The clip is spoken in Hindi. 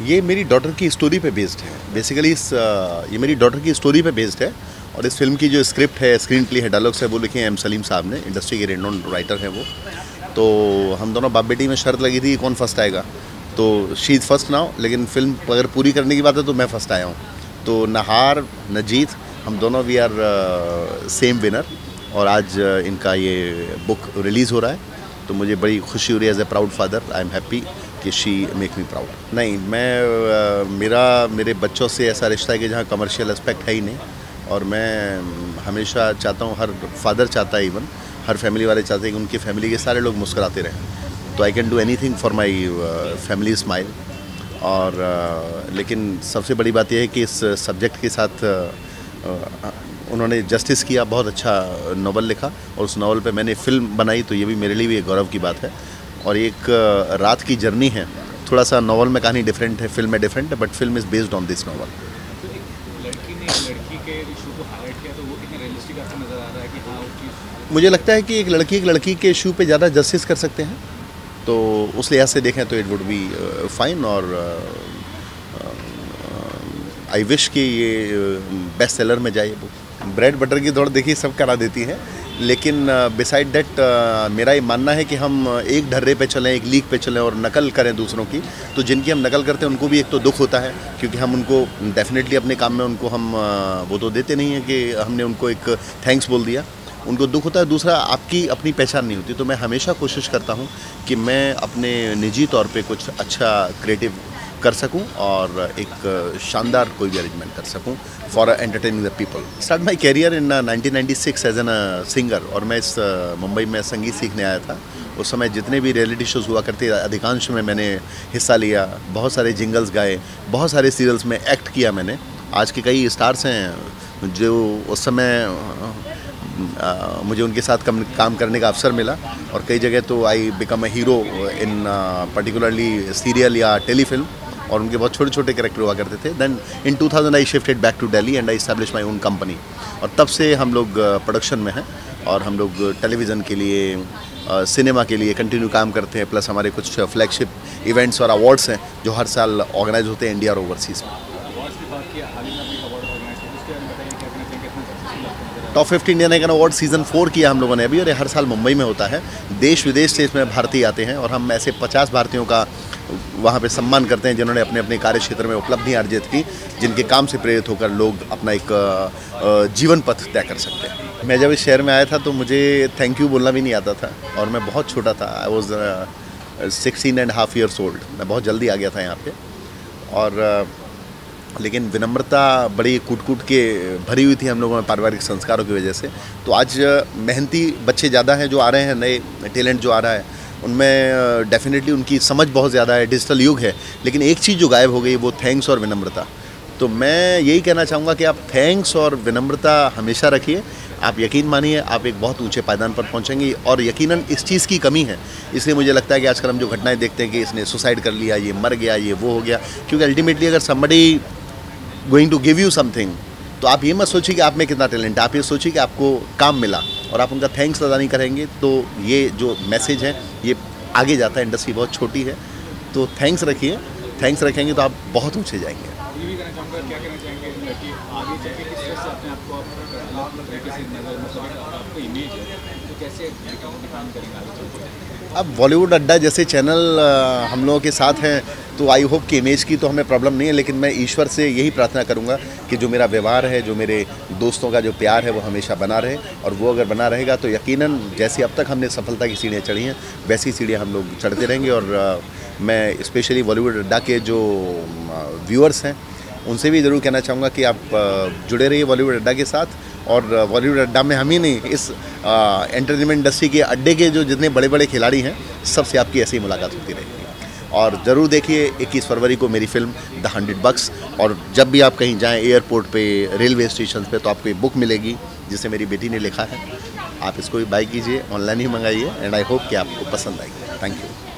ये मेरी डॉटर की स्टोरी पे बेस्ड है बेसिकली। ये मेरी डॉटर की स्टोरी पे बेस्ड है और इस फिल्म की जो स्क्रिप्ट है, स्क्रीन प्ले है, डायलॉग्स है, वो लिखे हैं एम सलीम साहब ने, इंडस्ट्री के रेनोन राइटर हैं वो। तो हम दोनों बाप बेटी में शर्त लगी थी कौन फर्स्ट आएगा, तो शी इज़ फर्स्ट नाउ। लेकिन फिल्म अगर पूरी करने की बात है तो मैं फर्स्ट आया हूँ। तो न हार न जीत, हम दोनों वी आर सेम विनर। और आज इनका ये बुक रिलीज़ हो रहा है तो मुझे बड़ी खुशी हो रही है। As a proud father I am happy कि शी मेक मी प्राउड। नहीं, मैं मेरे बच्चों से ऐसा रिश्ता है कि जहाँ कमर्शियल एस्पेक्ट है ही नहीं। और मैं हमेशा चाहता हूँ, हर फादर चाहता है, इवन हर फैमिली वाले चाहते हैं कि उनकी फैमिली के सारे लोग मुस्कुराते रहें। तो I can do anything for my family smile. और लेकिन सबसे बड़ी बात यह है कि इस सब्जेक्ट के साथ उन्होंने जस्टिस किया, बहुत अच्छा नावल लिखा और उस नावल पे मैंने फ़िल्म बनाई, तो ये भी मेरे लिए भी एक गौरव की बात है। और एक रात की जर्नी है, थोड़ा सा नावल में कहानी डिफरेंट है, फिल्म में डिफरेंट है, but film is based on this novel. लड़की ने लड़की के इशू को हाईलाइट किया तो वो कितना रियलिस्टिक आपको नज़र आ रहा है कि हाँ वो चीज़। मुझे लगता है कि एक लड़की के इशू पे ज़्यादा जस्टिस कर सकते हैं, तो उस लिहाज से देखें तो इट वुड बी फाइन। और आई विश कि ये बेस्ट सेलर में जाए ये बुक। ब्रेड बटर की दौड़ देखिए सब करा देती है, लेकिन बिसाइड दैट मेरा ये मानना है कि हम एक ढर्रे पे चलें, एक लीक पे चलें और नकल करें दूसरों की, तो जिनकी हम नकल करते हैं उनको भी एक तो दुख होता है, क्योंकि हम उनको डेफिनेटली अपने काम में उनको हम वो तो देते नहीं हैं कि हमने उनको एक थैंक्स बोल दिया, उनको दुख होता है। दूसरा, आपकी अपनी पहचान नहीं होती। तो मैं हमेशा कोशिश करता हूँ कि मैं अपने निजी तौर पे कुछ अच्छा क्रिएटिव कर सकूं और एक शानदार कोई भी अरेंजमेंट कर सकूं for entertaining the people. Start my career in 1996 as an singer, और मैं इस मुंबई में संगीत सीखने आया था। उस समय जितने भी रियलिटी शोज़ हुआ करते अधिकांश में मैंने हिस्सा लिया, बहुत सारे जिंगल्स गाए, बहुत सारे सीरियल्स में एक्ट किया मैंने। आज के कई स्टार्स हैं जो उस समय मुझे उनके साथ काम करने का अवसर मिला, और कई जगह तो I become a hero in particularly serial या टेलीफिल्म, और उनके बहुत छोटे छोटे कैरेक्टर हुआ करते थे। Then in 2000 I shifted back to Delhi and I establish my own company, और तब से हम लोग प्रोडक्शन में हैं और हम लोग टेलीविज़न के लिए, सिनेमा के लिए कंटिन्यू काम करते हैं। प्लस हमारे कुछ फ्लैगशिप इवेंट्स और अवार्ड्स हैं जो हर साल ऑर्गेनाइज होते हैं इंडिया और ओवरसीज़ में। Top 50 Indian icon award season 4 किया हम लोगों ने अभी, और ये हर साल मुंबई में होता है। देश विदेश से इसमें भारतीय आते हैं और हम ऐसे 50 भारतीयों का वहाँ पे सम्मान करते हैं जिन्होंने अपने अपने कार्य क्षेत्र में उपलब्धियाँ अर्जित की, जिनके काम से प्रेरित होकर लोग अपना एक जीवन पथ तय कर सकते हैं। मैं जब इस शहर में आया था तो मुझे थैंक यू बोलना भी नहीं आता था, और मैं बहुत छोटा था। I was 16.5 years old। मैं बहुत जल्दी आ गया था यहाँ पे, और लेकिन विनम्रता बड़ी कूट कूट के भरी हुई थी हम लोगों में पारिवारिक संस्कारों की वजह से। तो आज मेहनती बच्चे ज़्यादा हैं जो आ रहे हैं, नए टैलेंट जो आ रहा है, उनमें डेफिनेटली उनकी समझ बहुत ज़्यादा है, डिजिटल युग है, लेकिन एक चीज़ जो गायब हो गई वो थैंक्स और विनम्रता। तो मैं यही कहना चाहूँगा कि आप थैंक्स और विनम्रता हमेशा रखिए। आप यकीन मानिए आप एक बहुत ऊंचे पायदान पर पहुंचेंगे, और यकीनन इस चीज़ की कमी है। इसलिए मुझे लगता है कि आजकल हम जो घटनाएं देखते हैं कि इसने सुसाइड कर लिया, ये मर गया, ये वो हो गया, क्योंकि अल्टीमेटली अगर somebody going to give you something, तो आप ये मत सोचिए कि आप में कितना टैलेंट है, आप ये सोचिए कि आपको काम मिला और आप उनका थैंक्स अदा नहीं करेंगे तो ये जो मैसेज है ये आगे जाता है। इंडस्ट्री बहुत छोटी है, तो थैंक्स रखिए, थैंक्स रखेंगे तो आप बहुत ऊँचे जाएंगे। ये भी कहना चाहूँगा, क्या कहना चाहेंगे कि आगे जाके किस तरह से अपने आप को अलग तरीके से नजर, मतलब आपको इमेज है तो कैसे डिफाइन करेंगे आगे चलकर? अब बॉलीवुड अड्डा जैसे चैनल हम लोगों के साथ हैं, तो आई होप कि इमेज की तो हमें प्रॉब्लम नहीं है, लेकिन मैं ईश्वर से यही प्रार्थना करूंगा कि जो मेरा व्यवहार है, जो मेरे दोस्तों का जो प्यार है वो हमेशा बना रहे, और वो अगर बना रहेगा तो यकीनन जैसे अब तक हमने सफलता की सीढ़ियाँ चढ़ी हैं वैसी सीढ़ियाँ हम लोग चढ़ते रहेंगे। और मैं स्पेशली बॉलीवुड अड्डा के जो व्यूअर्स हैं उनसे भी ज़रूर कहना चाहूँगा कि आप जुड़े रहिए बॉलीवुड अड्डा के साथ। और बॉलीवुड अड्डा में हम ही नहीं, इस एंटरटेनमेंट इंडस्ट्री के अड्डे के जो जितने बड़े बड़े खिलाड़ी हैं सबसे आपकी ऐसी ही मुलाकात होती रहेगी। और ज़रूर देखिए 21 फरवरी को मेरी फिल्म द 100 Bucks। और जब भी आप कहीं जाएं, एयरपोर्ट पे, रेलवे स्टेशन पे, तो आपको ये बुक मिलेगी जिसे मेरी बेटी ने लिखा है। आप इसको भी बाय कीजिए, ऑनलाइन ही मंगाइए, एंड आई होप कि आपको पसंद आएगी। Thank you.